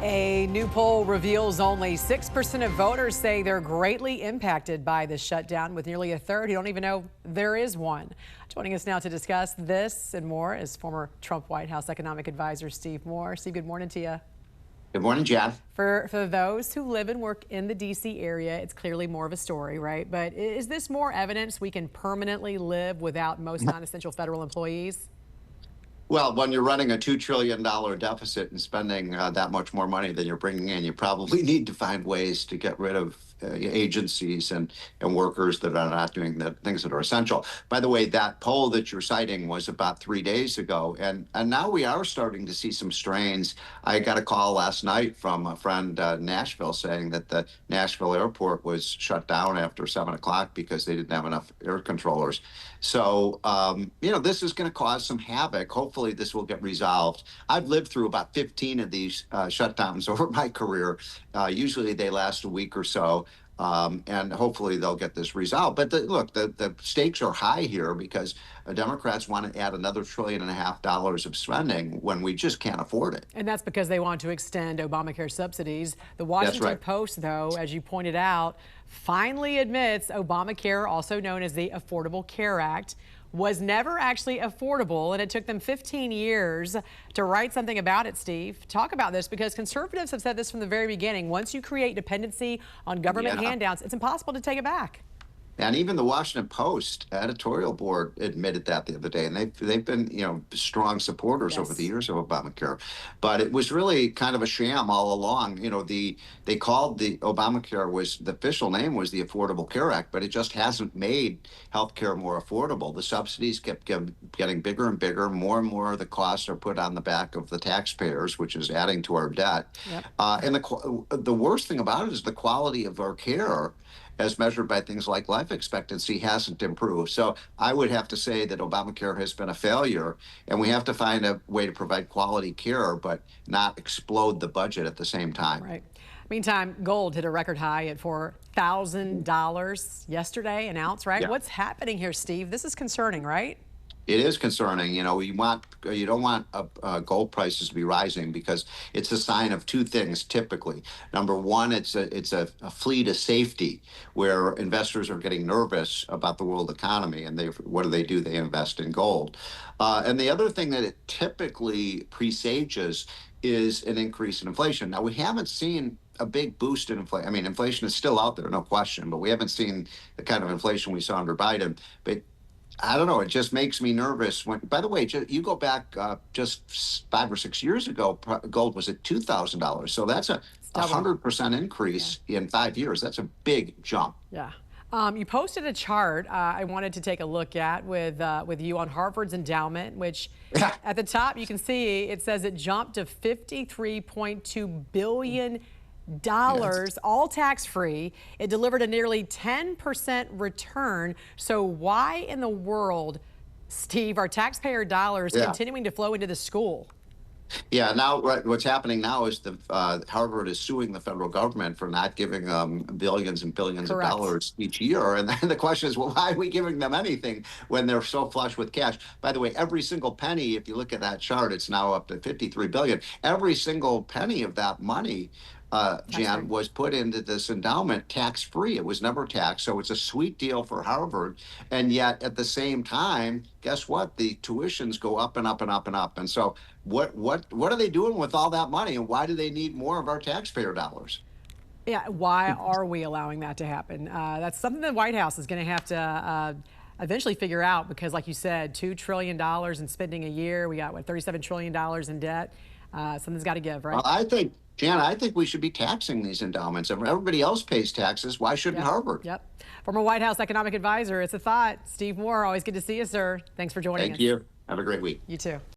A new poll reveals only 6% of voters say they're greatly impacted by the shutdown, with nearly a third who don't even know there is one. Joining us now to discuss this and more is former Trump White House economic advisor Steve Moore. Steve, good morning to you. Good morning, Jen. For those who live and work in the D.C. area, it's clearly more of a story, right? But is this more evidence we can permanently live without most non-essential federal employees? Well, when you're running a $2 trillion deficit and spending that much more money than you're bringing in, you probably need to find ways to get rid of agencies and workers that are not doing the things that are essential. By the way, that poll that you're citing was about 3 days ago, and now we are starting to see some strains. I got a call last night from a friend in Nashville saying that the Nashville airport was shut down after 7 o'clock because they didn't have enough air controllers. So, this is going to cause some havoc. Hopefully this will get resolved. I've lived through about 15 of these shutdowns over my career. Usually they last a week or so. And hopefully they'll get this resolved. But look, the stakes are high here because Democrats want to add another $1.5 trillion of spending when we just can't afford it. And that's because they want to extend Obamacare subsidies. The Washington Post, though, as you pointed out, finally admits Obamacare, also known as the Affordable Care Act, was never actually affordable, and it took them 15 years to write something about it. Steve, talk about this, because conservatives have said this from the very beginning. Once you create dependency on government handouts, it's impossible to take it back. And even the Washington Post editorial board admitted that the other day, and they've been strong supporters over the years of Obamacare. But it was really kind of a sham all along. They called the Obamacare, the official name was the Affordable Care Act, but it just hasn't made health care more affordable. The subsidies kept getting bigger and bigger. More and more of the costs are put on the back of the taxpayers, which is adding to our debt. And the worst thing about it is the quality of our care, as measured by things like life expectancy, hasn't improved. So I would have to say that Obamacare has been a failure, and we have to find a way to provide quality care, but not explode the budget at the same time. Right. Meantime, gold hit a record high at $4,000 yesterday, an ounce, right? What's happening here, Steve? This is concerning, right? It is concerning. You don't want gold prices to be rising, because it's a sign of two things typically. Number one, it's a fleet of safety, where investors are getting nervous about the world economy, and what do? They invest in gold. And the other thing that it typically presages is an increase in inflation. Now, we haven't seen a big boost in inflation. I mean, inflation is still out there, no question, but we haven't seen the kind of inflation we saw under Biden. But I don't know. It just makes me nervous. By the way, you go back just 5 or 6 years ago, gold was at $2,000. So that's a 100% increase in 5 years. That's a big jump. Yeah. You posted a chart I wanted to take a look at with you on Harvard's endowment, which at the top you can see it says it jumped to $53.2 billion. All tax-free. It delivered a nearly 10% return. So why in the world, Steve, are taxpayer dollars continuing to flow into the school? Yeah, now what's happening now is Harvard is suing the federal government for not giving them billions and billions of dollars each year. And then the question is, well, why are we giving them anything when they're so flush with cash? By the way, every single penny, if you look at that chart, it's now up to $53 billion. Every single penny of that money, Jan, was put into this endowment tax-free. It was never taxed, so it's a sweet deal for Harvard. And yet, at the same time, guess what? The tuitions go up and up and up and up. And so, what are they doing with all that money, and why do they need more of our taxpayer dollars? Yeah, why are we allowing that to happen? That's something the White House is going to have to eventually figure out, because, like you said, $2 trillion in spending a year. We got, $37 trillion in debt. Something's got to give, right? Well, Jan, I think we should be taxing these endowments. If everybody else pays taxes, why shouldn't Harvard? Yep. Former White House economic advisor, it's a thought. Steve Moore, always good to see you, sir. Thanks for joining us. Thank you. Have a great week. You too.